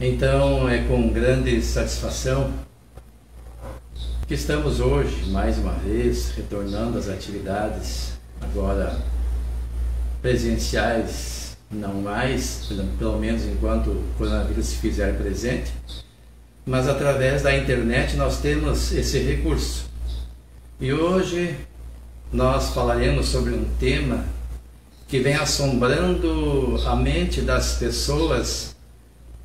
Então é com grande satisfação que estamos hoje, mais uma vez, retornando às atividades, agora presenciais, não mais, pelo menos enquanto o coronavírus se fizer presente, mas através da internet nós temos esse recurso. E hoje nós falaremos sobre um tema que vem assombrando a mente das pessoas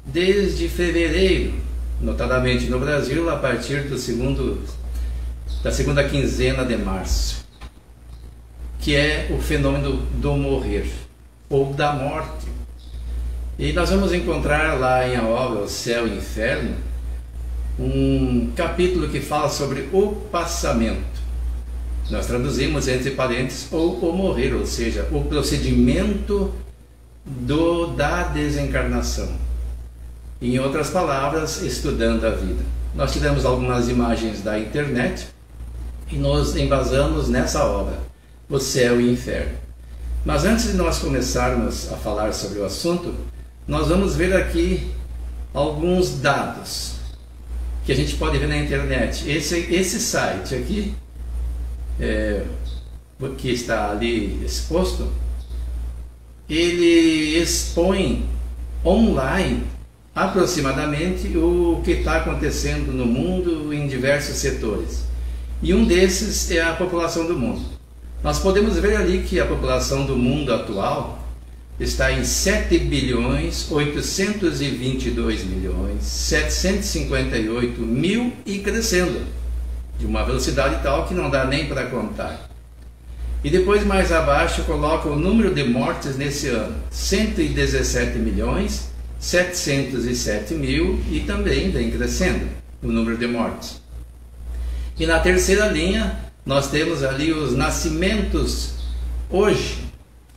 desde fevereiro, notadamente no Brasil, a partir da segunda quinzena de março, que é o fenômeno do morrer, ou da morte. E nós vamos encontrar lá em A Obra, o Céu e o Inferno, um capítulo que fala sobre o passamento. Nós traduzimos entre parênteses o morrer, ou seja, o procedimento da desencarnação. Em outras palavras, estudando a vida. Nós tivemos algumas imagens da internet e nos embasamos nessa obra, O Céu e o Inferno. Mas antes de nós começarmos a falar sobre o assunto, nós vamos ver aqui alguns dados que a gente pode ver na internet. Esse site aqui, que está ali exposto, ele expõe online aproximadamente o que está acontecendo no mundo em diversos setores. E um desses é a população do mundo. Nós podemos ver ali que a população do mundo atual está em 7.822.758.000 e crescendo, de uma velocidade tal que não dá nem para contar. E depois mais abaixo coloca o número de mortes nesse ano, 117.707.000, e também vem crescendo o número de mortes. E na terceira linha nós temos ali os nascimentos hoje.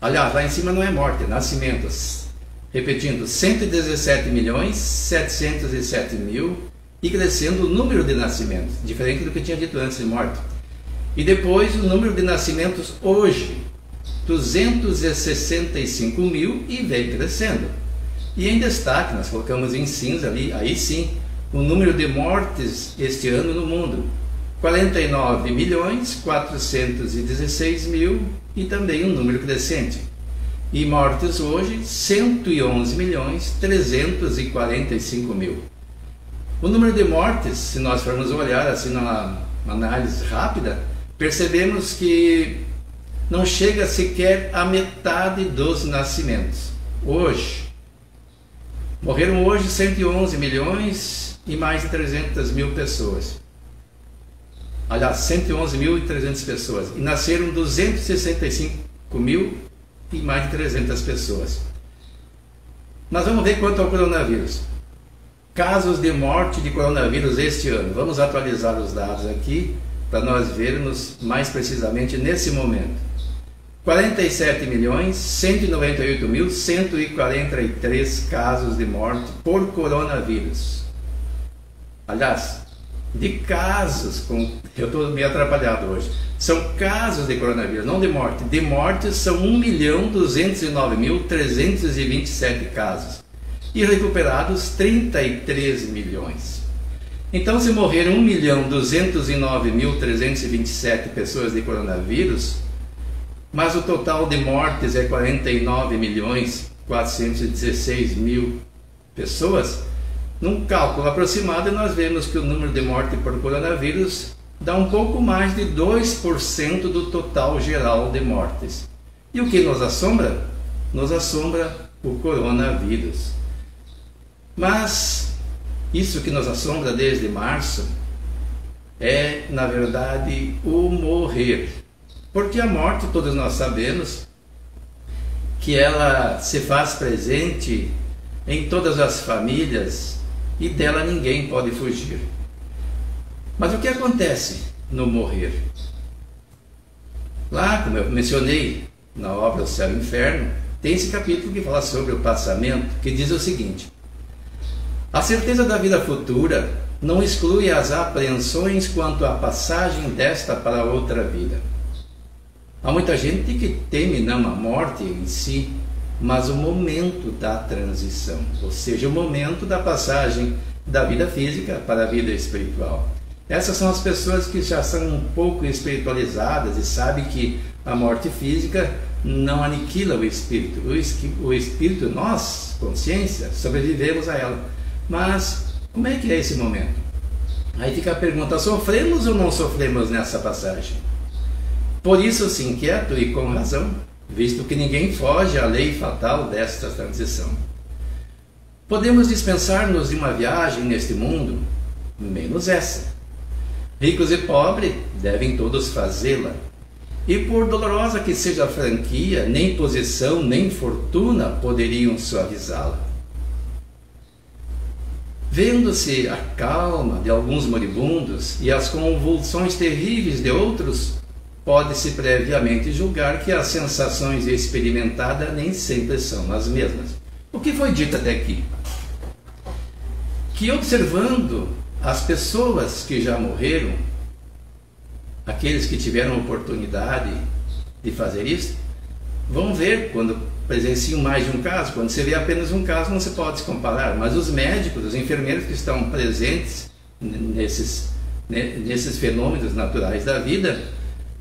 Aliás, lá em cima não é morte, é nascimentos. Repetindo, 117.707.000 e crescendo o número de nascimentos, diferente do que eu tinha dito antes de morte. E depois o número de nascimentos hoje, 265.000, e vem crescendo. E em destaque, nós colocamos em cinza ali, aí sim, o número de mortes este ano no mundo, 49.416.000, e também um número crescente. E mortes hoje, 111.345.000. O número de mortes, se nós formos olhar assim numa análise rápida, percebemos que não chega sequer a metade dos nascimentos. Hoje, morreram hoje 111 milhões e mais de 300.000 pessoas. Aliás, 111.300 pessoas. E nasceram 265.000 e mais de 300 pessoas. Mas vamos ver quanto ao coronavírus. Casos de morte de coronavírus este ano. Vamos atualizar os dados aqui para nós vermos mais precisamente nesse momento. 47.198.143 casos de morte por coronavírus. Aliás, de casos, eu estou meio atrapalhado hoje, são casos de coronavírus, não de morte. De mortes são 1.209.327 casos e recuperados 33 milhões. Então, se morreram 1.209.327 pessoas de coronavírus, mas o total de mortes é 49.416.000 pessoas, num cálculo aproximado nós vemos que o número de mortes por coronavírus dá um pouco mais de 2% do total geral de mortes. E o que nos assombra? Nos assombra o coronavírus. Mas isso que nos assombra desde março é, na verdade, o morrer. Porque a morte, todos nós sabemos que ela se faz presente em todas as famílias e dela ninguém pode fugir. Mas o que acontece no morrer? Lá, como eu mencionei na obra O Céu e o Inferno, tem esse capítulo que fala sobre o passamento, que diz o seguinte: a certeza da vida futura não exclui as apreensões quanto à passagem desta para outra vida. Há muita gente que teme não a morte em si, mas o momento da transição, ou seja, o momento da passagem da vida física para a vida espiritual. Essas são as pessoas que já são um pouco espiritualizadas e sabem que a morte física não aniquila o espírito. O espírito, nós, consciência, sobrevivemos a ela. Mas como é que é esse momento? Aí fica a pergunta: sofremos ou não sofremos nessa passagem? Por isso se inquieto, e com razão, visto que ninguém foge à lei fatal desta transição. Podemos dispensar-nos de uma viagem neste mundo, menos essa. Ricos e pobres devem todos fazê-la. E por dolorosa que seja a franquia, nem posição nem fortuna poderiam suavizá-la. Vendo-se a calma de alguns moribundos e as convulsões terríveis de outros, pode-se previamente julgar que as sensações experimentadas nem sempre são as mesmas. O que foi dito até aqui? Que observando as pessoas que já morreram, aqueles que tiveram oportunidade de fazer isso, vão ver quando presenciam mais de um caso. Quando você vê apenas um caso, não se pode se comparar, mas os médicos, os enfermeiros que estão presentes nesses fenômenos naturais da vida,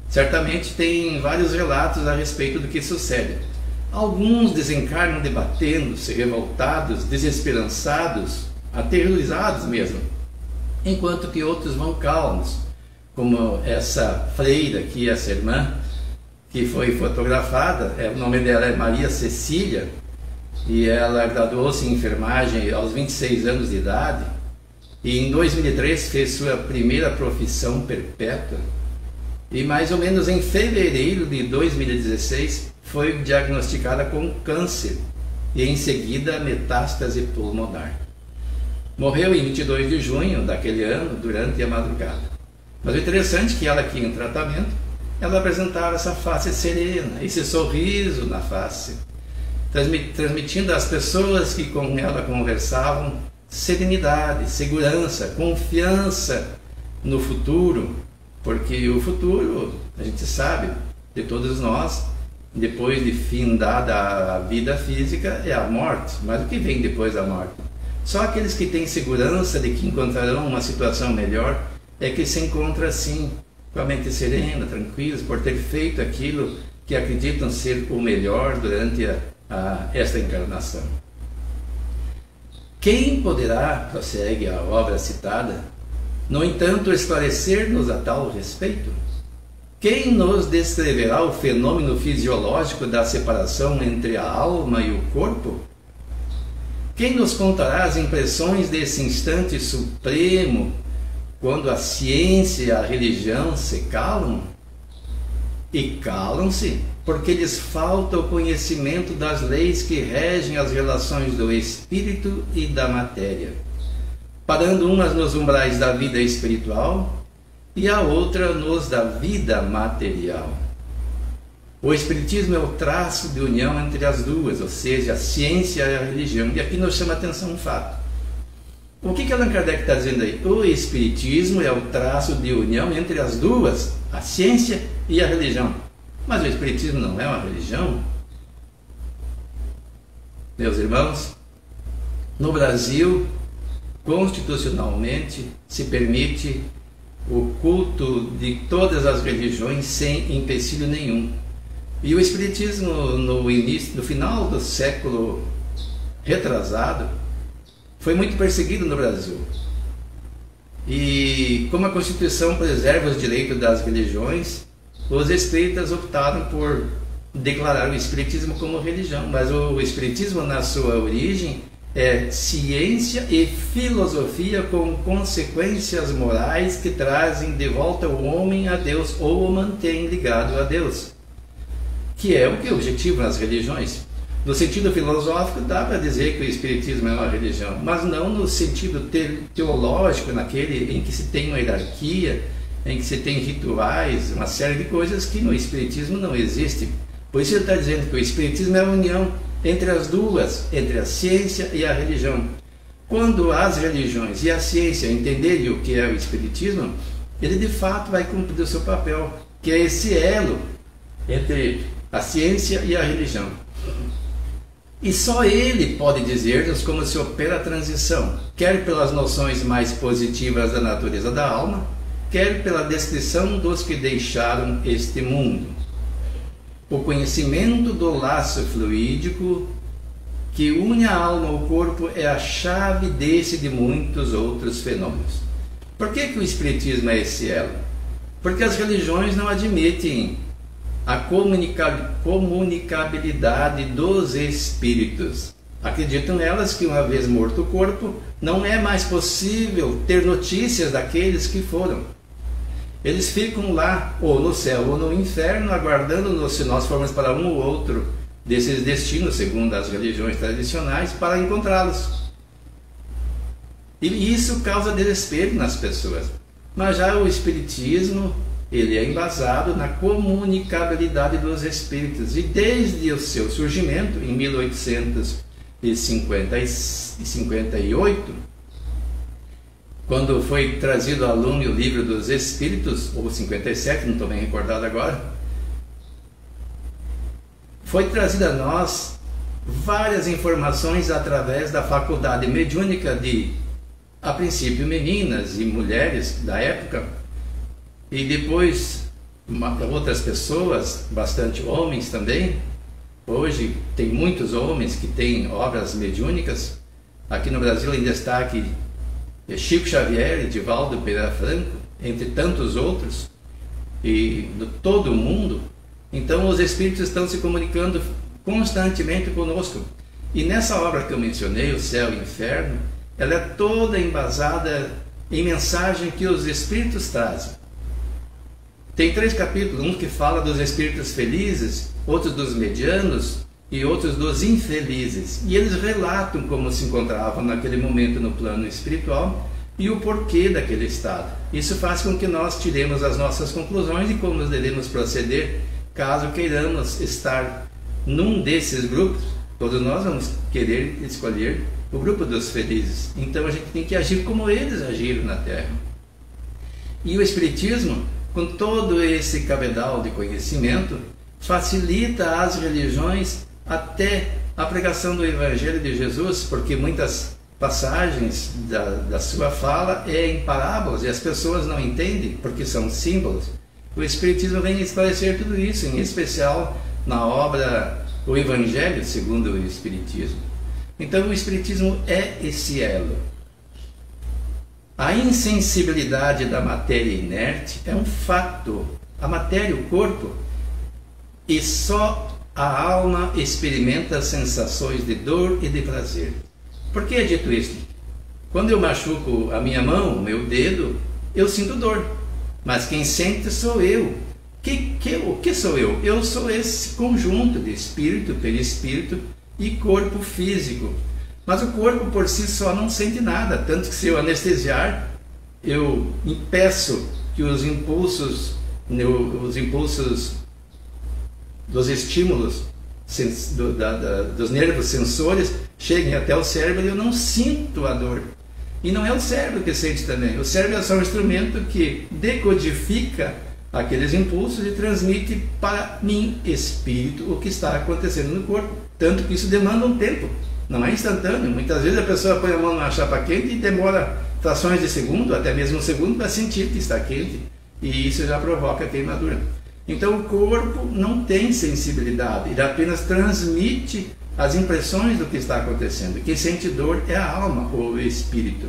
certamente têm vários relatos a respeito do que sucede. Alguns desencarnam debatendo-se, revoltados, desesperançados, aterrorizados mesmo, enquanto que outros vão calmos, como essa freira aqui, essa irmã, que foi fotografada. O nome dela é Maria Cecília, e ela graduou-se em enfermagem aos 26 anos de idade, e em 2003 fez sua primeira profissão perpétua, e mais ou menos em fevereiro de 2016 foi diagnosticada com câncer, e em seguida metástase pulmonar. Morreu em 22 de junho daquele ano, durante a madrugada. Mas o interessante é que ela aqui em tratamento, ela apresentava essa face serena, esse sorriso na face, transmitindo às pessoas que com ela conversavam serenidade, segurança, confiança no futuro, porque o futuro, a gente sabe, de todos nós, depois de findada a vida física, é a morte. Mas o que vem depois da morte? Só aqueles que têm segurança de que encontrarão uma situação melhor é que se encontra assim, com a mente serena, tranquilos, por ter feito aquilo que acreditam ser o melhor durante esta encarnação. Quem poderá, prossegue a obra citada, no entanto, esclarecer-nos a tal respeito? Quem nos descreverá o fenômeno fisiológico da separação entre a alma e o corpo? Quem nos contará as impressões desse instante supremo, quando a ciência e a religião se calam? E calam-se porque lhes falta o conhecimento das leis que regem as relações do espírito e da matéria, parando umas nos umbrais da vida espiritual e a outra nos da vida material. O espiritismo é o traço de união entre as duas, ou seja, a ciência e a religião. E aqui nos chama a atenção um fato. O que Allan Kardec está dizendo aí? O espiritismo é o traço de união entre as duas, a ciência e a religião. Mas o espiritismo não é uma religião? Meus irmãos, no Brasil, constitucionalmente, se permite o culto de todas as religiões sem empecilho nenhum. E o espiritismo, no final do século retrasado, foi muito perseguido no Brasil. E como a Constituição preserva os direitos das religiões, os espíritas optaram por declarar o espiritismo como religião. Mas o espiritismo, na sua origem, é ciência e filosofia com consequências morais que trazem de volta o homem a Deus ou o mantêm ligado a Deus, que é o que é o objetivo nas religiões. No sentido filosófico, dá para dizer que o espiritismo é uma religião, mas não no sentido teológico, naquele em que se tem uma hierarquia, em que se tem rituais, uma série de coisas que no espiritismo não existe. Por isso ele está dizendo que o espiritismo é a união entre as duas, entre a ciência e a religião. Quando as religiões e a ciência entenderem o que é o espiritismo, ele de fato vai cumprir o seu papel, que é esse elo entre a ciência e a religião. E só ele pode dizer-nos como se opera a transição, quer pelas noções mais positivas da natureza da alma, quer pela descrição dos que deixaram este mundo. O conhecimento do laço fluídico que une a alma ao corpo é a chave desse e de muitos outros fenômenos. Por que o Espiritismo é esse elo? Porque as religiões não admitem a comunicabilidade dos espíritos. Acreditam elas que, uma vez morto o corpo, não é mais possível ter notícias daqueles que foram. Eles ficam lá, ou no céu ou no inferno, aguardando-nos, se nós formos para um ou outro desses destinos, segundo as religiões tradicionais, para encontrá-los. E isso causa desespero nas pessoas. Mas já o Espiritismo, ele é embasado na comunicabilidade dos espíritos. E desde o seu surgimento, em 1858, quando foi trazido à lume o Livro dos Espíritos, ou 57, não estou bem recordado agora, foi trazida a nós várias informações através da faculdade mediúnica de, a princípio, meninas e mulheres da época, e depois outras pessoas, bastante homens também. Hoje tem muitos homens que têm obras mediúnicas. Aqui no Brasil, em destaque, Chico Xavier, Edivaldo Pereira Franco, entre tantos outros, e de todo o mundo. Então os espíritos estão se comunicando constantemente conosco. E nessa obra que eu mencionei, O Céu e o Inferno, ela é toda embasada em mensagem que os espíritos trazem. Tem 3 capítulos, um que fala dos espíritos felizes, outros dos medianos e outros dos infelizes. E eles relatam como se encontravam naquele momento no plano espiritual e o porquê daquele estado. Isso faz com que nós tiremos as nossas conclusões e como devemos proceder caso queiramos estar num desses grupos. Todos nós vamos querer escolher o grupo dos felizes. Então a gente tem que agir como eles agiram na Terra. E o Espiritismo, com todo esse cabedal de conhecimento, facilita às religiões até a pregação do Evangelho de Jesus, porque muitas passagens da sua fala é em parábolas e as pessoas não entendem porque são símbolos. O Espiritismo vem esclarecer tudo isso, em especial na obra O Evangelho segundo o Espiritismo. Então o Espiritismo é esse elo. A insensibilidade da matéria inerte é um fato. A matéria, o corpo, e só a alma experimenta sensações de dor e de prazer. Por que é dito isso? Quando eu machuco a minha mão, o meu dedo, eu sinto dor. Mas quem sente sou eu. O que sou eu? Eu sou esse conjunto de espírito, perispírito e corpo físico. Mas o corpo por si só não sente nada, tanto que se eu anestesiar, eu impeço que os impulsos dos estímulos dos nervos sensores cheguem até o cérebro e eu não sinto a dor. E não é o cérebro que sente também. O cérebro é só um instrumento que decodifica aqueles impulsos e transmite para mim, espírito, o que está acontecendo no corpo. Tanto que isso demanda um tempo. Não é instantâneo. Muitas vezes a pessoa põe a mão na chapa quente e demora frações de segundo, até mesmo um segundo, para sentir que está quente. E isso já provoca queimadura. Então o corpo não tem sensibilidade. Ele apenas transmite as impressões do que está acontecendo. Quem sente dor é a alma ou o espírito.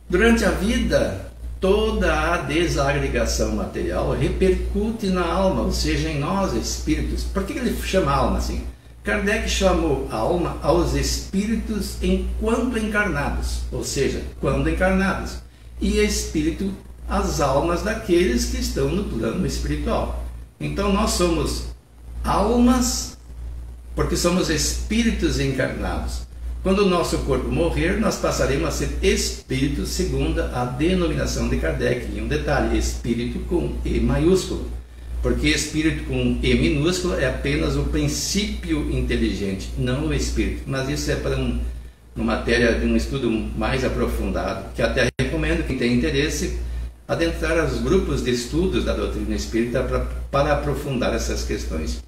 Durante a vida, toda a desagregação material repercute na alma, ou seja, em nós, espíritos. Por que ele chama alma assim? Kardec chamou alma aos espíritos enquanto encarnados, ou seja, quando encarnados, e espírito às almas daqueles que estão no plano espiritual. Então nós somos almas porque somos espíritos encarnados. Quando o nosso corpo morrer, nós passaremos a ser espíritos segundo a denominação de Kardec. E um detalhe, espírito com E maiúsculo. Porque espírito com E minúsculo é apenas o princípio inteligente, não o espírito. Mas isso é para uma matéria de um estudo mais aprofundado, que até recomendo quem tem interesse adentrar aos grupos de estudos da doutrina espírita para aprofundar essas questões.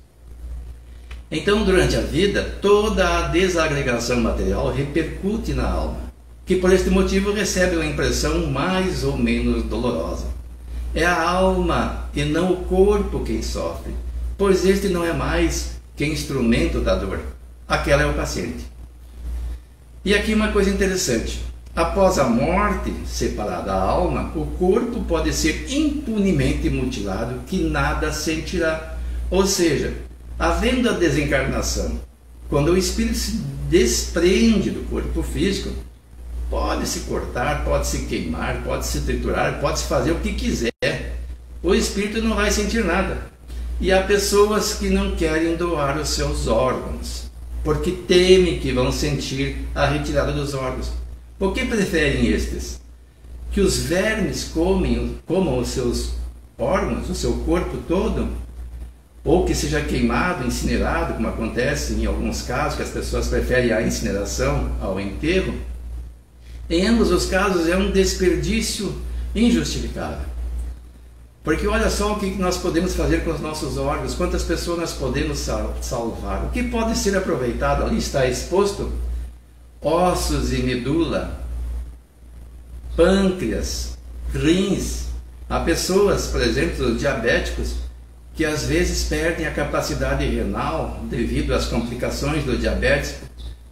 Então, durante a vida, toda a desagregação material repercute na alma, que por este motivo recebe uma impressão mais ou menos dolorosa. É a alma e não o corpo quem sofre, pois este não é mais que instrumento da dor. Aquela é o paciente. E aqui uma coisa interessante. Após a morte, separada a alma, o corpo pode ser impunemente mutilado, que nada sentirá. Ou seja, havendo a desencarnação, quando o espírito se desprende do corpo físico, pode se cortar, pode se queimar, pode se triturar, pode se fazer o que quiser. O espírito não vai sentir nada. E há pessoas que não querem doar os seus órgãos, porque temem que vão sentir a retirada dos órgãos. O que preferem estes? Que os vermes comam os seus órgãos, o seu corpo todo? Ou que seja queimado, incinerado, como acontece em alguns casos, que as pessoas preferem a incineração ao enterro? Em ambos os casos é um desperdício injustificável. Porque olha só o que nós podemos fazer com os nossos órgãos, quantas pessoas nós podemos salvar. O que pode ser aproveitado, ali está exposto: ossos e medula, pâncreas, rins. Há pessoas, por exemplo, diabéticos, que às vezes perdem a capacidade renal devido às complicações do diabetes,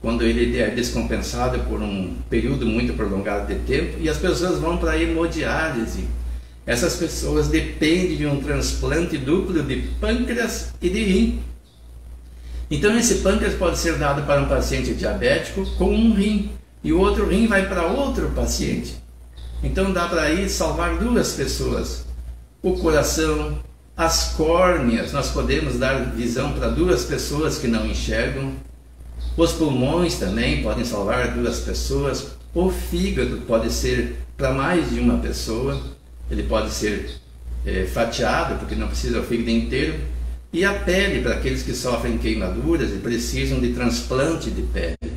quando ele é descompensado por um período muito prolongado de tempo, e as pessoas vão para a hemodiálise. Essas pessoas dependem de um transplante duplo de pâncreas e de rim. Então esse pâncreas pode ser dado para um paciente diabético com um rim, e o outro rim vai para outro paciente. Então dá para ir salvar duas pessoas. O coração, as córneas, nós podemos dar visão para duas pessoas que não enxergam. Os pulmões também podem salvar duas pessoas. O fígado pode ser para mais de uma pessoa. Ele pode ser fatiado, porque não precisa o fígado inteiro. E a pele, para aqueles que sofrem queimaduras e precisam de transplante de pele.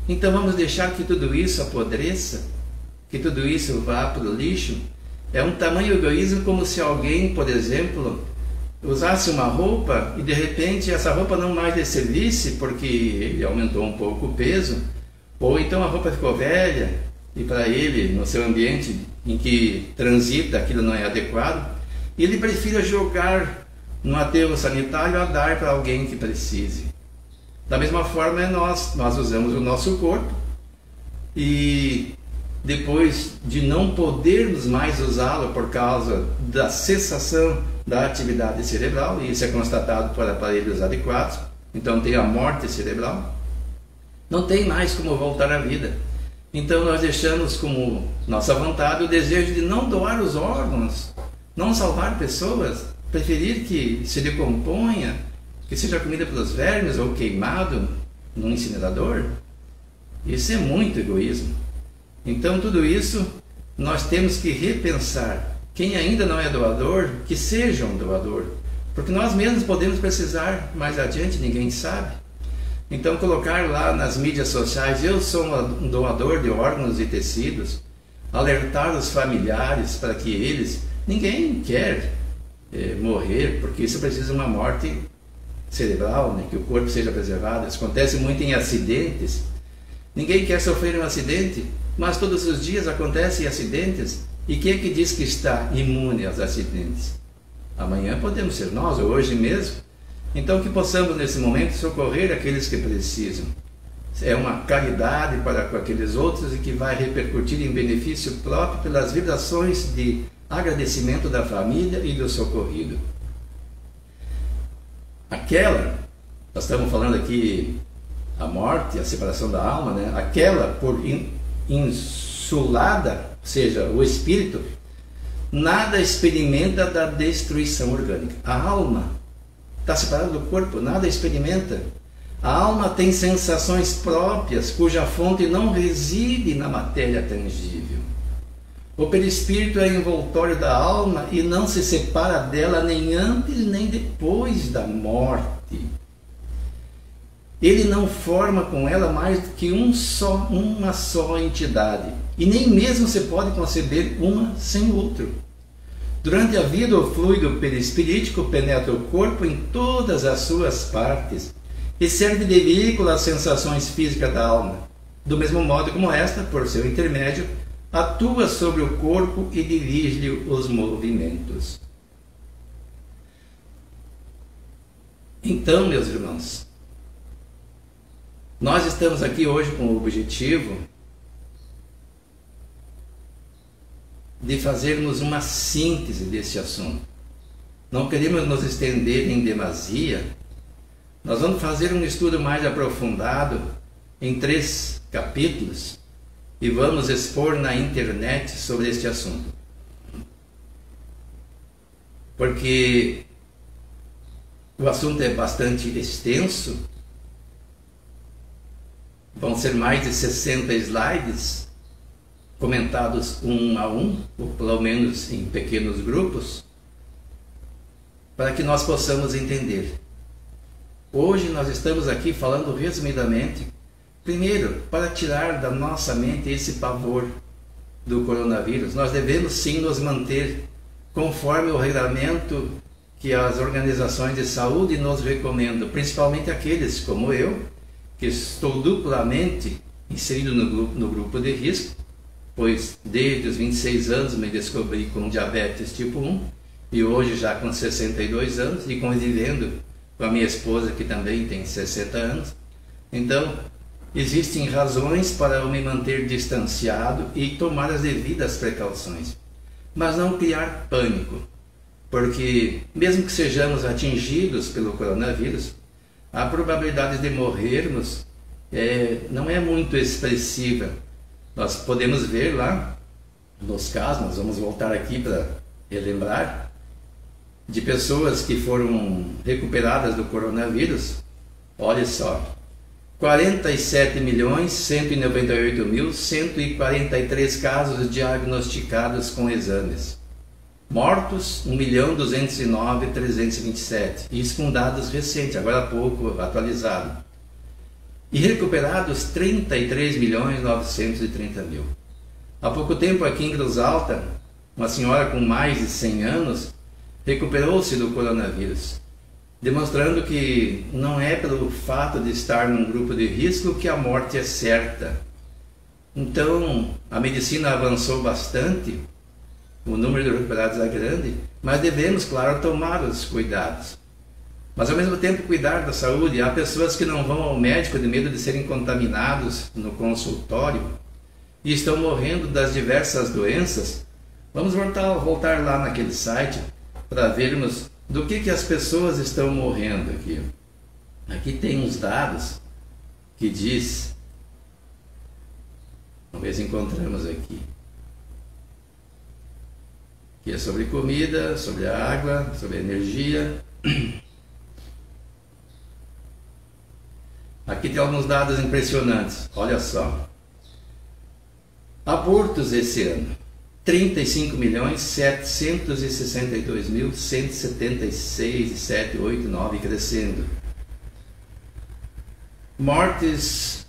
Então vamos deixar que tudo isso apodreça, que tudo isso vá para o lixo? É um tamanho egoísmo, como se alguém, por exemplo, usasse uma roupa e de repente essa roupa não mais lhe servisse porque ele aumentou um pouco o peso, ou então a roupa ficou velha e para ele, no seu ambiente em que transita, aquilo não é adequado, e ele prefira jogar no aterro sanitário a dar para alguém que precise. Da mesma forma, nós usamos o nosso corpo e depois de não podermos mais usá-lo por causa da cessação da atividade cerebral, e isso é constatado por aparelhos adequados, então tem a morte cerebral, não tem mais como voltar à vida. Então nós deixamos como nossa vontade o desejo de não doar os órgãos, não salvar pessoas, preferir que se decomponha, que seja comida pelos vermes ou queimado num incinerador. Isso é muito egoísmo. Então tudo isso nós temos que repensar. Quem ainda não é doador, que seja um doador, porque nós mesmos podemos precisar mais adiante, ninguém sabe. Então colocar lá nas mídias sociais: eu sou um doador de órgãos e tecidos, alertar os familiares para que eles, ninguém quer morrer, porque isso precisa de uma morte cerebral, né? Que o corpo seja preservado. Isso acontece muito em acidentes. Ninguém quer sofrer um acidente, mas todos os dias acontecem acidentes. E quem é que diz que está imune aos acidentes? Amanhã podemos ser nós, ou hoje mesmo. Então que possamos nesse momento socorrer aqueles que precisam. É uma caridade para com aqueles outros e que vai repercutir em benefício próprio pelas vibrações de agradecimento da família e do socorrido. Nós estamos falando aqui a morte, a separação da alma, né? Aquela por insulada, ou seja, o espírito, nada experimenta da destruição orgânica. A alma está separada do corpo, nada experimenta. A alma tem sensações próprias, cuja fonte não reside na matéria tangível. O perispírito é envoltório da alma e não se separa dela nem antes nem depois da morte. Ele não forma com ela mais do que uma só entidade, e nem mesmo se pode conceber uma sem outro. Durante a vida, o fluido perispirítico penetra o corpo em todas as suas partes e serve de veículo às sensações físicas da alma, do mesmo modo como esta, por seu intermédio, atua sobre o corpo e dirige-lhe os movimentos. Então, meus irmãos, nós estamos aqui hoje com o objetivo de fazermos uma síntese desse assunto. Não queremos nos estender em demasia. Nós vamos fazer um estudo mais aprofundado em 3 capítulos e vamos expor na internet sobre este assunto. Porque o assunto é bastante extenso, vão ser mais de 60 slides, comentados um a um, ou pelo menos em pequenos grupos, para que nós possamos entender. Hoje nós estamos aqui falando resumidamente, primeiro, para tirar da nossa mente esse pavor do coronavírus. Nós devemos sim nos manter conforme o regramento que as organizações de saúde nos recomendam, principalmente aqueles como eu, que estou duplamente inserido no grupo de risco, pois desde os 26 anos me descobri com diabetes tipo 1 e hoje já com 62 anos e convivendo com a minha esposa que também tem 60 anos. Então, existem razões para eu me manter distanciado e tomar as devidas precauções, mas não criar pânico, porque mesmo que sejamos atingidos pelo coronavírus, a probabilidade de morrermos não é muito expressiva. Nós podemos ver lá nos casos, nós vamos voltar aqui para relembrar, de pessoas que foram recuperadas do coronavírus. Olha só, 47.198.143 casos diagnosticados com exames. Mortos, 1.209.327. Isso com dados recentes, agora há pouco atualizado. E recuperados 33.930.000. Há pouco tempo aqui em Cruz Alta, uma senhora com mais de 100 anos recuperou-se do coronavírus, demonstrando que não é pelo fato de estar num grupo de risco que a morte é certa. Então, a medicina avançou bastante, o número de recuperados é grande, mas devemos, claro, tomar os cuidados. Mas ao mesmo tempo cuidar da saúde. Há pessoas que não vão ao médico de medo de serem contaminados no consultório e estão morrendo das diversas doenças. Vamos voltar lá naquele site para vermos do que as pessoas estão morrendo aqui. Aqui tem uns dados que diz, vamos ver se encontramos aqui, que é sobre comida, sobre a água, sobre a energia. Aqui tem alguns dados impressionantes, olha só. Abortos esse ano, 35.762.176,789, crescendo. Mortes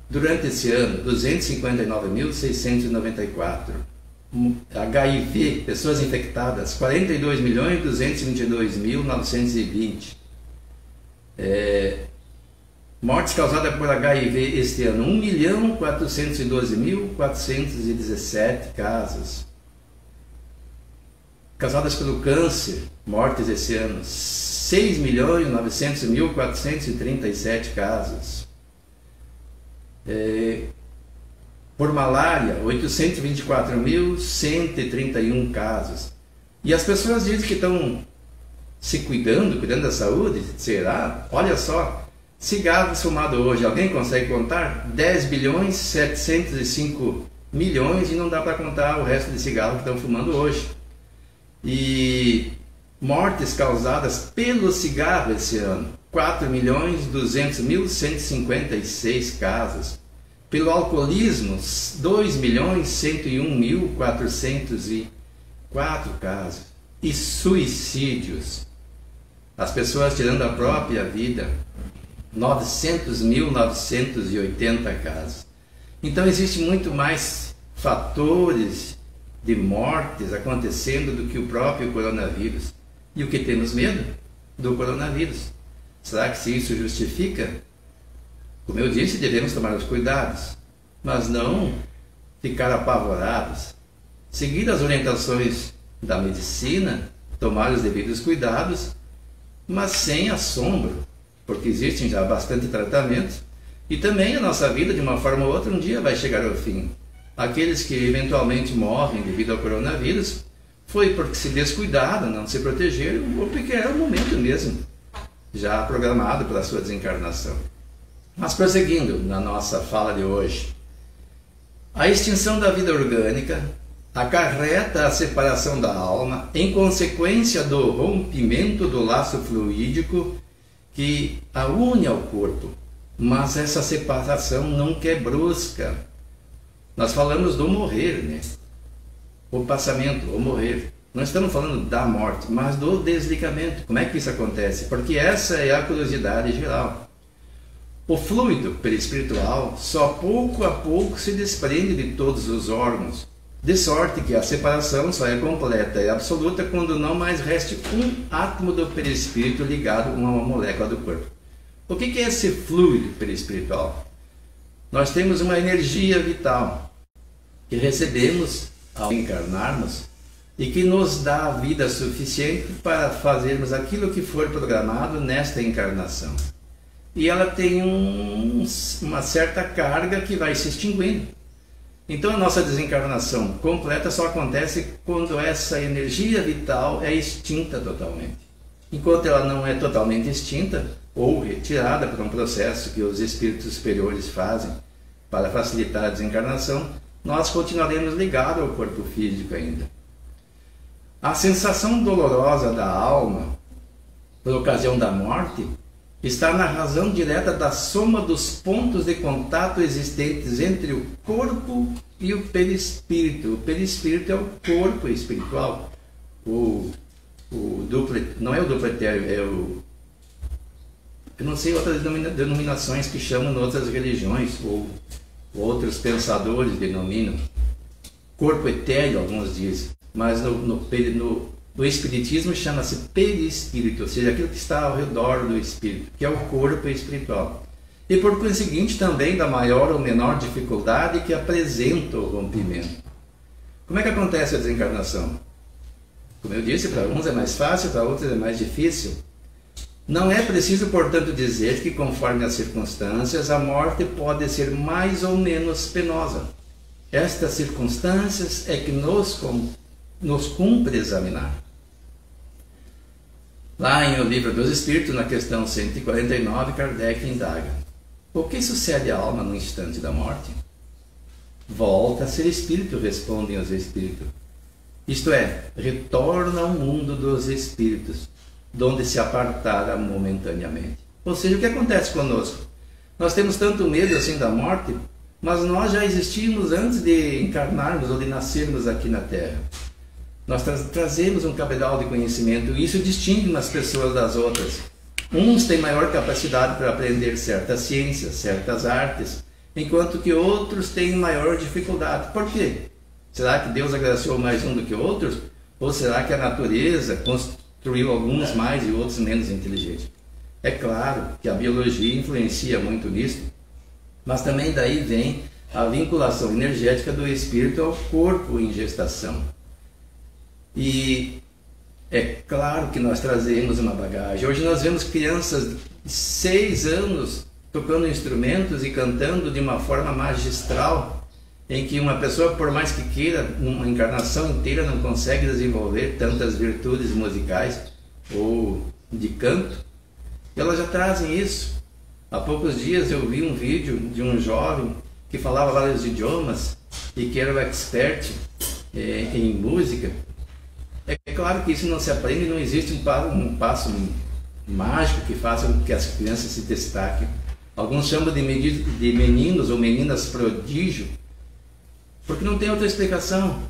durante esse ano, 259.694. HIV, pessoas infectadas, 42.222.920. Mortes causadas por HIV este ano, 1.412.417 casos. Causadas pelo câncer, mortes esse ano, 6.900.437 casos. Por malária, 824.131 casos. E as pessoas dizem que estão se cuidando da saúde. Será? Olha só. Cigarros fumados hoje, alguém consegue contar? 10.705 milhões e não dá para contar o resto de cigarros que estão fumando hoje. E mortes causadas pelo cigarro esse ano, 4.200.156 casos. Pelo alcoolismo, 2.101.404 casos. E suicídios, as pessoas tirando a própria vida, 900.980 casos. Então existe muito mais fatores de mortes acontecendo do que o próprio coronavírus. E o que temos medo? Do coronavírus. Será que se isso justifica? Como eu disse, devemos tomar os cuidados, mas não ficar apavorados. Seguir as orientações da medicina, tomar os devidos cuidados, mas sem assombro, porque existem já bastante tratamentos, e também a nossa vida, de uma forma ou outra, um dia vai chegar ao fim. Aqueles que eventualmente morrem devido ao coronavírus, foi porque se descuidaram, não se protegeram, ou porque era o momento mesmo, já programado pela sua desencarnação. Mas prosseguindo na nossa fala de hoje, a extinção da vida orgânica acarreta a separação da alma em consequência do rompimento do laço fluídico que a une ao corpo. Mas essa separação nunca é brusca. Nós falamos do morrer, né? O passamento, o morrer. Não estamos falando da morte, mas do desligamento. Como é que isso acontece? Porque essa é a curiosidade geral. O fluido perispiritual só pouco a pouco se desprende de todos os órgãos, de sorte que a separação só é completa e absoluta quando não mais reste um átomo do perispírito ligado a uma molécula do corpo. O que é esse fluido perispiritual? Nós temos uma energia vital que recebemos ao encarnarmos e que nos dá a vida suficiente para fazermos aquilo que for programado nesta encarnação. E ela tem uma certa carga que vai se extinguindo. Então a nossa desencarnação completa só acontece quando essa energia vital é extinta totalmente. Enquanto ela não é totalmente extinta ou retirada por um processo que os espíritos superiores fazem para facilitar a desencarnação, nós continuaremos ligados ao corpo físico ainda. A sensação dolorosa da alma por ocasião da morte está na razão direta da soma dos pontos de contato existentes entre o corpo e o perispírito. O perispírito é o corpo espiritual. Não é o dupletério, é o... Eu não sei outras denominações que chamam em outras religiões, ou outros pensadores denominam. Corpo etéreo, alguns dizem, mas no Espiritismo chama-se perispírito, ou seja, aquilo que está ao redor do espírito, que é o corpo espiritual. E por conseguinte também da maior ou menor dificuldade que apresenta o rompimento. Como é que acontece a desencarnação? Como eu disse, para uns é mais fácil, para outros é mais difícil. Não é preciso, portanto, dizer que conforme as circunstâncias, a morte pode ser mais ou menos penosa. Estas circunstâncias é que nos cumpre examinar. Lá em O Livro dos Espíritos, na questão 149, Kardec indaga: o que sucede à alma no instante da morte? Volta a ser espírito, respondem os espíritos. Isto é, retorna ao mundo dos espíritos, donde se apartara momentaneamente. Ou seja, o que acontece conosco? Nós temos tanto medo assim da morte, mas nós já existimos antes de encarnarmos ou de nascermos aqui na Terra. Nós trazemos um cabedal de conhecimento e isso distingue umas pessoas das outras. Uns têm maior capacidade para aprender certas ciências, certas artes, enquanto que outros têm maior dificuldade. Por quê? Será que Deus agraciou mais um do que outros? Ou será que a natureza construiu alguns mais e outros menos inteligentes? É claro que a biologia influencia muito nisso, mas também daí vem a vinculação energética do espírito ao corpo em gestação. E é claro que nós trazemos uma bagagem. Hoje nós vemos crianças de 6 anos tocando instrumentos e cantando de uma forma magistral, em que uma pessoa, por mais que queira, uma encarnação inteira não consegue desenvolver tantas virtudes musicais ou de canto. E elas já trazem isso. Há poucos dias eu vi um vídeo de um jovem que falava vários idiomas e que era um expert em música. É claro que isso não se aprende, não existe um passo mágico que faça com que as crianças se destaquem. Alguns chamam de meninos ou meninas prodígio, porque não tem outra explicação.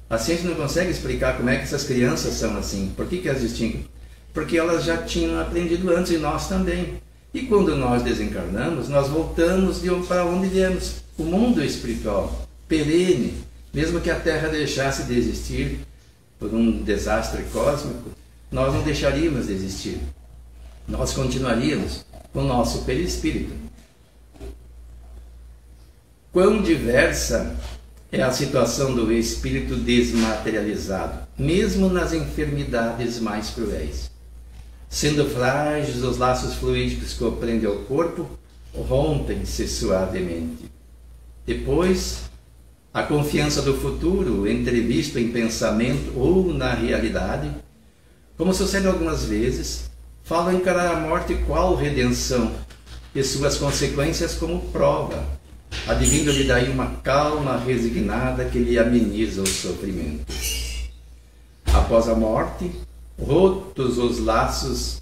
A ciência não consegue explicar como é que essas crianças são assim. Por que elas distinguem? Porque elas já tinham aprendido antes e nós também. E quando nós desencarnamos, nós voltamos para onde viemos. O mundo espiritual, perene, Mesmo que a Terra deixasse de existir por um desastre cósmico, nós não deixaríamos de existir. Nós continuaríamos com o nosso perispírito. Quão diversa é a situação do espírito desmaterializado, mesmo nas enfermidades mais cruéis. Sendo frágeis, os laços fluídicos que o prendem ao corpo rompem-se suavemente. Depois, a confiança do futuro, entrevisto em pensamento ou na realidade, como sucede algumas vezes, fala encarar a morte qual redenção e suas consequências como prova, advindo-lhe daí uma calma resignada que lhe ameniza o sofrimento. Após a morte, rotos os laços,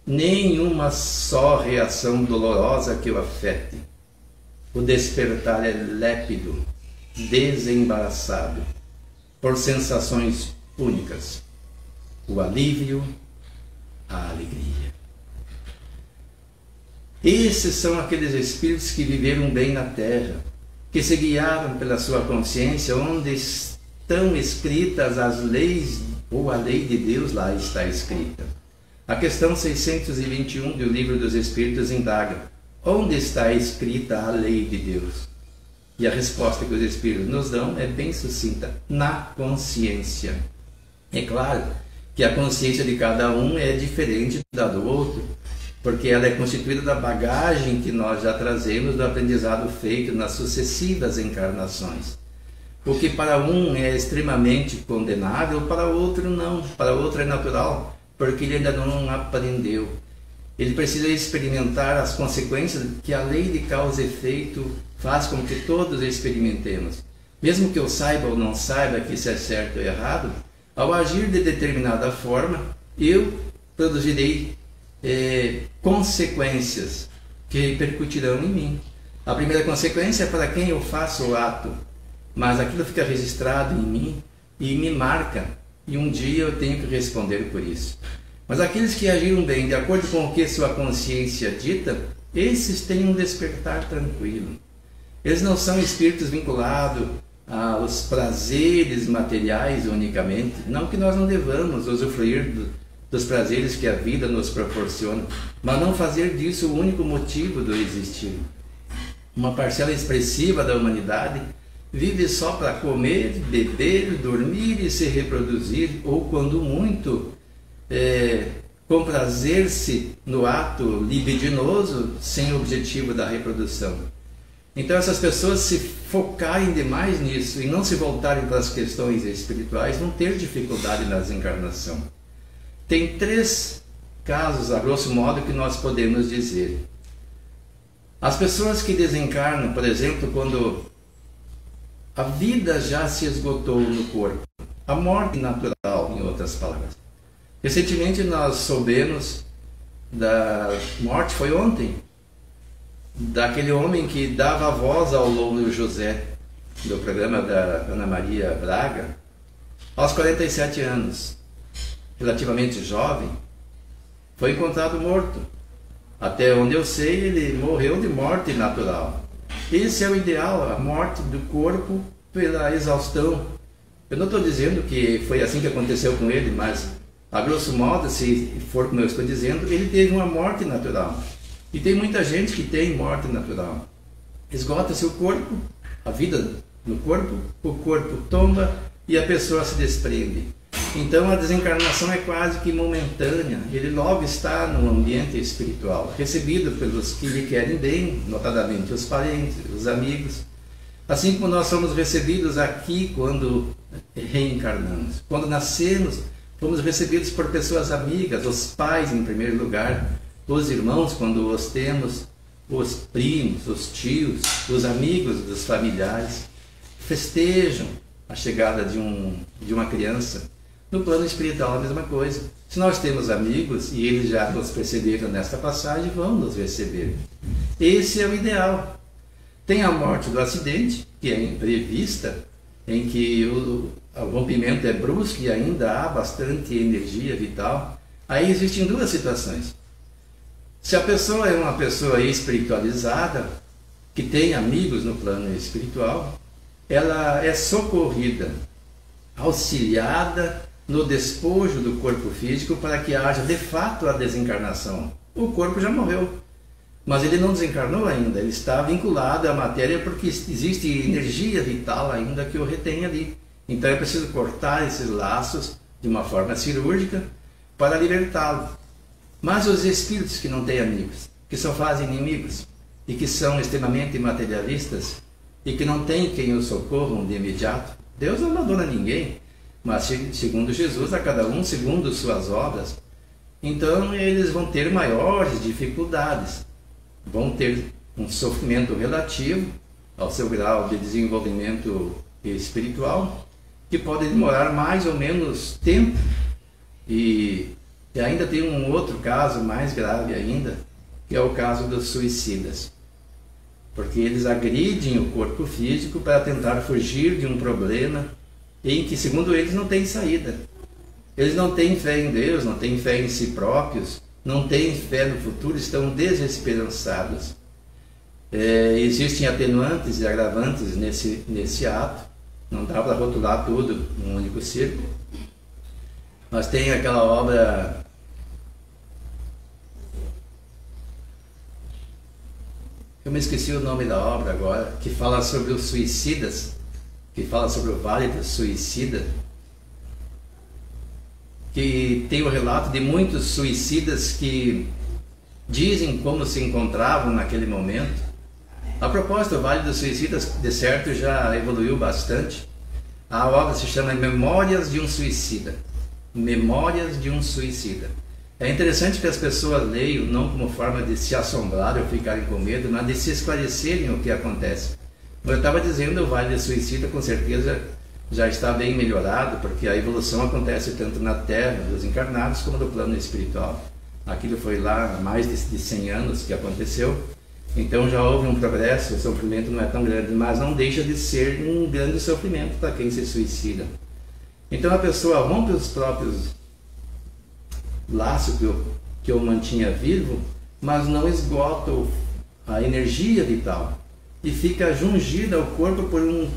nenhuma só reação dolorosa que o afete. O despertar é lépido, desembaraçado, por sensações únicas. O alívio, a alegria. Esses são aqueles espíritos que viveram bem na terra, que se guiaram pela sua consciência, onde estão escritas as leis, ou a lei de Deus lá está escrita. A questão 621 do Livro dos Espíritos indaga: onde está escrita a lei de Deus? E a resposta que os Espíritos nos dão é bem sucinta: na consciência. É claro que a consciência de cada um é diferente da do outro, porque ela é constituída da bagagem que nós já trazemos do aprendizado feito nas sucessivas encarnações. O que para um é extremamente condenável, para outro não, para outro é natural, porque ele ainda não aprendeu. Ele precisa experimentar as consequências que a lei de causa e efeito faz com que todos experimentemos. Mesmo que eu saiba ou não saiba que isso é certo ou errado, ao agir de determinada forma, eu produzirei consequências que repercutirão em mim. A primeira consequência é para quem eu faço o ato, mas aquilo fica registrado em mim e me marca, e um dia eu tenho que responder por isso. Mas aqueles que agiram bem, de acordo com o que sua consciência dita, esses têm um despertar tranquilo. Eles não são espíritos vinculados aos prazeres materiais unicamente, não que nós não devamos usufruir dos prazeres que a vida nos proporciona, mas não fazer disso o único motivo do existir. Uma parcela expressiva da humanidade vive só para comer, beber, dormir e se reproduzir, ou quando muito, comprazer-se no ato libidinoso sem o objetivo da reprodução. Então essas pessoas, se focarem demais nisso e não se voltarem para as questões espirituais, vão ter dificuldade na desencarnação. Tem 3 casos, a grosso modo, que nós podemos dizer. As pessoas que desencarnam, por exemplo, quando a vida já se esgotou no corpo, a morte natural, em outras palavras. Recentemente nós soubemos da morte, foi ontem, daquele homem que dava voz ao Louro José, do programa da Ana Maria Braga, aos 47 anos, relativamente jovem, foi encontrado morto. Até onde eu sei, ele morreu de morte natural. Esse é o ideal, a morte do corpo pela exaustão. Eu não estou dizendo que foi assim que aconteceu com ele, mas a grosso modo, se for como eu estou dizendo, ele teve uma morte natural. E tem muita gente que tem morte natural. Esgota-se o corpo, a vida no corpo, o corpo tomba e a pessoa se desprende. Então a desencarnação é quase que momentânea. Ele logo está no ambiente espiritual, recebido pelos que lhe querem bem, notadamente os parentes, os amigos. Assim como nós somos recebidos aqui quando reencarnamos. Quando nascemos, fomos recebidos por pessoas amigas, os pais em primeiro lugar, os irmãos quando os temos, os primos, os tios, os amigos dos familiares. Festejam a chegada de uma criança. No plano espiritual a mesma coisa. Se nós temos amigos e eles já nos perceberam nesta passagem, vão nos receber. Esse é o ideal. Tem a morte do acidente, que é imprevista, em que o rompimento é brusco e ainda há bastante energia vital. Aí existem 2 situações. Se a pessoa é uma pessoa espiritualizada, que tem amigos no plano espiritual, ela é socorrida, auxiliada no despojo do corpo físico para que haja de fato a desencarnação. O corpo já morreu, mas ele não desencarnou ainda, ele está vinculado à matéria porque existe energia vital ainda que o retém ali. Então é preciso cortar esses laços de uma forma cirúrgica para libertá-lo. Mas os espíritos que não têm amigos, que só fazem inimigos e que são extremamente materialistas e que não têm quem os socorram de imediato, Deus não abandona ninguém, mas segundo Jesus, a cada um segundo suas obras. Então eles vão ter maiores dificuldades, vão ter um sofrimento relativo ao seu grau de desenvolvimento espiritual, que pode demorar mais ou menos tempo. E ainda tem um outro caso mais grave ainda, que é o caso dos suicidas, porque eles agridem o corpo físico para tentar fugir de um problema em que, segundo eles, não tem saída. Eles não têm fé em Deus, não têm fé em si próprios, não têm fé no futuro, estão desesperançados. Existem atenuantes e agravantes nesse ato, não dá para rotular tudo num único círculo. Mas tem aquela obra, eu me esqueci o nome da obra agora, que fala sobre os suicidas, que fala sobre o Vale do Suicida, que tem o relato de muitos suicidas que dizem como se encontravam naquele momento. A propósito, o Vale dos Suicidas, de certo, já evoluiu bastante. A obra se chama Memórias de um Suicida. Memórias de um Suicida. É interessante que as pessoas leiam, não como forma de se assombrar ou ficarem com medo, mas de se esclarecerem o que acontece. Como eu estava dizendo, o Vale do Suicida com certeza já está bem melhorado, porque a evolução acontece tanto na Terra, dos encarnados, como no plano espiritual. Aquilo foi lá há mais de 100 anos que aconteceu, então já houve um progresso, o sofrimento não é tão grande, mas não deixa de ser um grande sofrimento para quem se suicida. Então a pessoa rompe os próprios laços que o mantinha vivo, mas não esgota a energia vital e fica jungida ao corpo por um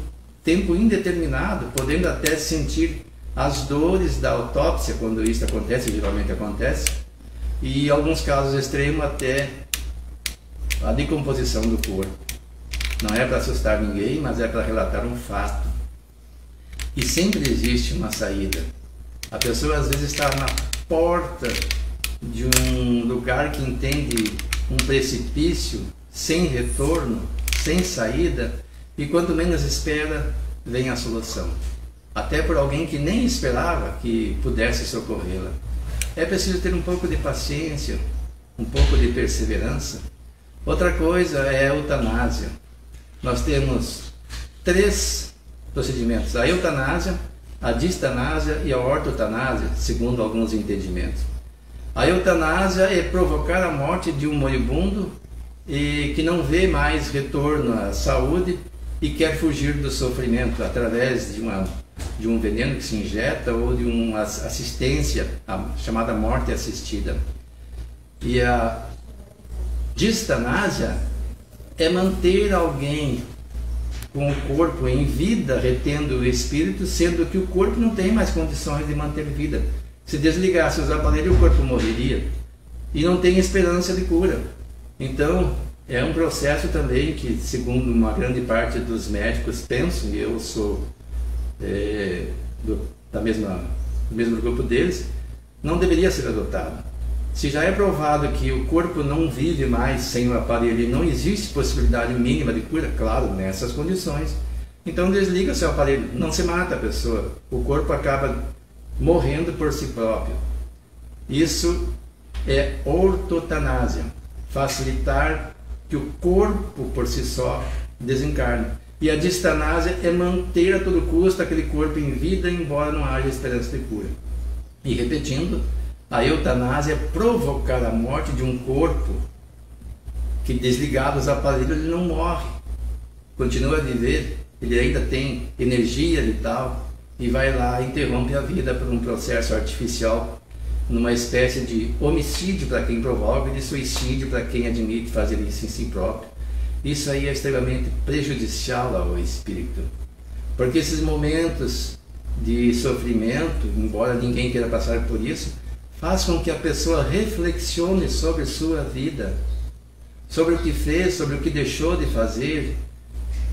tempo indeterminado, podendo até sentir as dores da autópsia, quando isso acontece, geralmente acontece, e em alguns casos extremos até a decomposição do corpo. Não é para assustar ninguém, mas é para relatar um fato. E sempre existe uma saída. A pessoa às vezes está na porta de um lugar que entende um precipício, sem retorno, sem saída, e quanto menos espera, vem a solução. Até por alguém que nem esperava que pudesse socorrê-la. É preciso ter um pouco de paciência, um pouco de perseverança. Outra coisa é a eutanásia. Nós temos 3 procedimentos: a eutanásia, a distanásia e a ortotanásia, segundo alguns entendimentos. A eutanásia é provocar a morte de um moribundo e que não vê mais retorno à saúde e quer fugir do sofrimento através de um veneno que se injeta ou de uma assistência, a chamada morte assistida. E a distanásia é manter alguém com o corpo em vida, retendo o espírito, sendo que o corpo não tem mais condições de manter vida. Se desligasse os aparelhos, o corpo morreria e não tem esperança de cura. Então, é um processo também que, segundo uma grande parte dos médicos pensam, e eu sou do mesmo grupo deles, não deveria ser adotado. Se já é provado que o corpo não vive mais sem o aparelho e não existe possibilidade mínima de cura, claro, nessas condições, então desliga-se o aparelho, não se mata a pessoa, o corpo acaba morrendo por si próprio. Isso é ortotanásia, facilitar que o corpo por si só desencarne. E a distanásia é manter a todo custo aquele corpo em vida, embora não haja esperança de cura. E repetindo, a eutanásia é provocar a morte de um corpo que, desligado os aparelhos, ele não morre, continua a viver, ele ainda tem energia vital e vai lá e interrompe a vida por um processo artificial, numa espécie de homicídio para quem provoca e de suicídio para quem admite fazer isso em si próprio. Isso aí é extremamente prejudicial ao espírito. Porque esses momentos de sofrimento, embora ninguém queira passar por isso, faz com que a pessoa reflexione sobre sua vida, sobre o que fez, sobre o que deixou de fazer.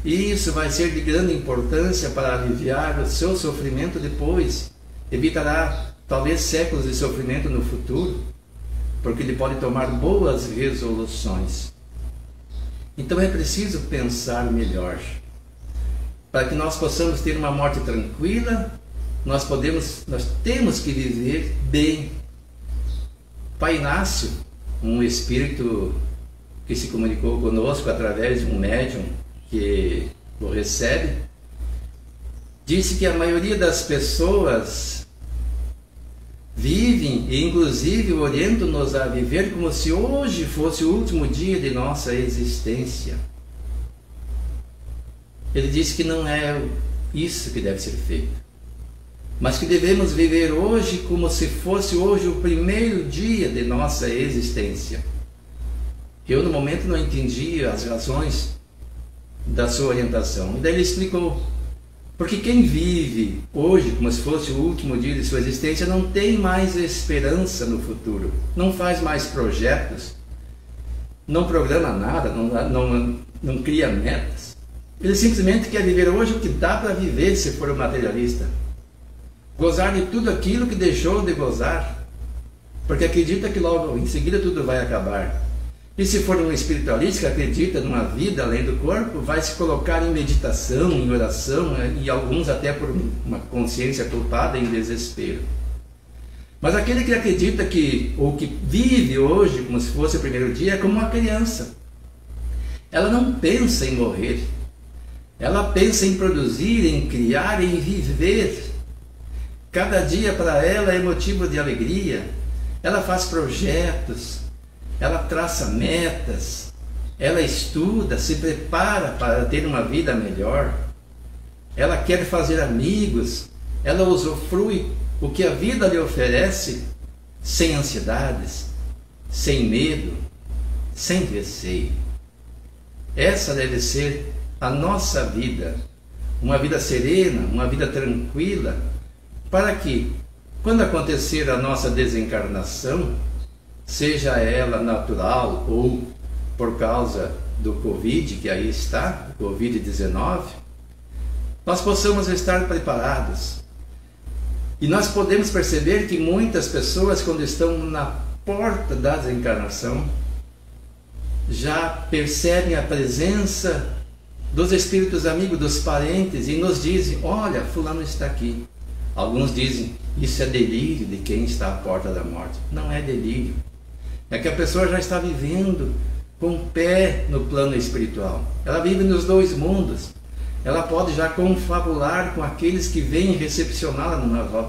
E isso vai ser de grande importância para aliviar o seu sofrimento depois. Evitará talvez séculos de sofrimento no futuro, porque ele pode tomar boas resoluções. Então é preciso pensar melhor. Para que nós possamos ter uma morte tranquila, nós temos que viver bem. Pai Inácio, um espírito que se comunicou conosco através de um médium que o recebe, disse que a maioria das pessoas vivem e inclusive orientam-nos a viver como se hoje fosse o último dia de nossa existência. Ele disse que não é isso que deve ser feito, mas que devemos viver hoje como se fosse hoje o primeiro dia de nossa existência. Eu no momento não entendia as razões da sua orientação, e daí ele explicou: porque quem vive hoje como se fosse o último dia de sua existência não tem mais esperança no futuro, não faz mais projetos, não programa nada, não cria metas. Ele simplesmente quer viver hoje o que dá para viver se for um materialista, gozar de tudo aquilo que deixou de gozar, porque acredita que logo em seguida tudo vai acabar. E se for um espiritualista que acredita numa vida além do corpo, vai se colocar em meditação, em oração, e alguns até por uma consciência culpada, em desespero. Mas aquele que acredita ou que vive hoje como se fosse o primeiro dia é como uma criança. Ela não pensa em morrer, ela pensa em produzir, em criar, em viver. Cada dia para ela é motivo de alegria. Ela faz projetos, ela traça metas, ela estuda, se prepara para ter uma vida melhor. Ela quer fazer amigos, ela usufrui o que a vida lhe oferece sem ansiedades, sem medo, sem receio. Essa deve ser a nossa vida, uma vida serena, uma vida tranquila, para que, quando acontecer a nossa desencarnação, seja ela natural ou por causa do Covid, que aí está, o Covid-19, nós possamos estar preparados. E nós podemos perceber que muitas pessoas, quando estão na porta da desencarnação, já percebem a presença dos espíritos amigos, dos parentes, e nos dizem: olha, fulano está aqui. Alguns dizem: isso é delírio de quem está à porta da morte. Não é delírio. É que a pessoa já está vivendo com o pé no plano espiritual. Ela vive nos dois mundos. Ela pode já confabular com aqueles que vêm recepcioná-la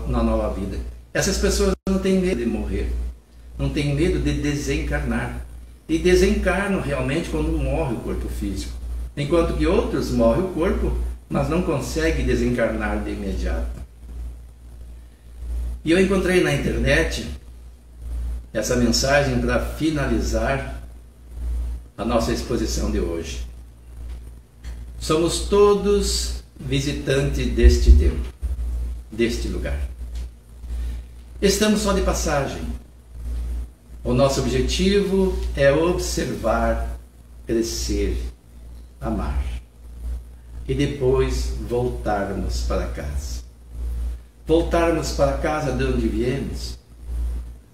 na nova vida. Essas pessoas não têm medo de morrer, não têm medo de desencarnar. E desencarnam realmente quando morre o corpo físico. Enquanto que outros morrem o corpo, mas não conseguem desencarnar de imediato. E eu encontrei na internet essa mensagem para finalizar a nossa exposição de hoje. Somos todos visitantes deste tempo, deste lugar. Estamos só de passagem. O nosso objetivo é observar, crescer, amar e depois voltarmos para casa. Voltarmos para a casa de onde viemos,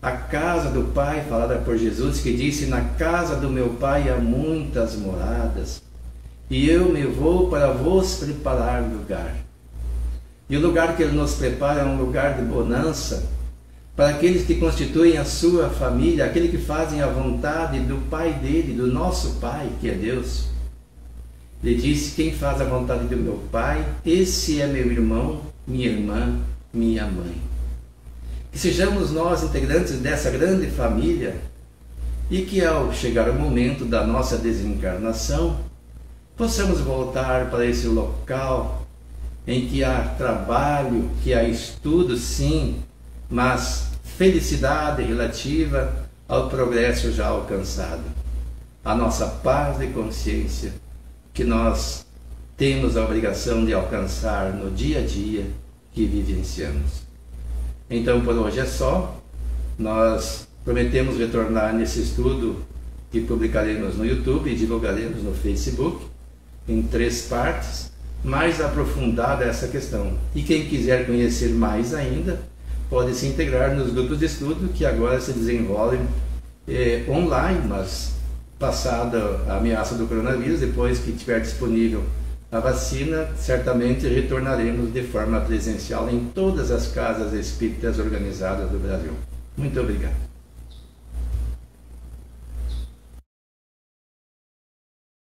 a casa do Pai falada por Jesus, que disse: na casa do meu Pai há muitas moradas, e eu me vou para vos preparar lugar. E o lugar que Ele nos prepara é um lugar de bonança para aqueles que constituem a sua família, aqueles que fazem a vontade do Pai dele, do nosso Pai, que é Deus. Ele disse: quem faz a vontade do meu Pai, esse é meu irmão, minha irmã, minha mãe. Que sejamos nós integrantes dessa grande família e que, ao chegar o momento da nossa desencarnação, possamos voltar para esse local em que há trabalho, que há estudo, sim, mas felicidade relativa ao progresso já alcançado. A nossa paz de consciência, que nós temos a obrigação de alcançar no dia a dia que vivenciamos. Então, por hoje é só. Nós prometemos retornar nesse estudo que publicaremos no YouTube e divulgaremos no Facebook, em 3 partes, mais aprofundada essa questão. E quem quiser conhecer mais ainda, pode se integrar nos grupos de estudo que agora se desenvolvem online, mas passada a ameaça do coronavírus, depois que estiver disponível a vacina, certamente retornaremos de forma presencial em todas as casas espíritas organizadas do Brasil. Muito obrigado.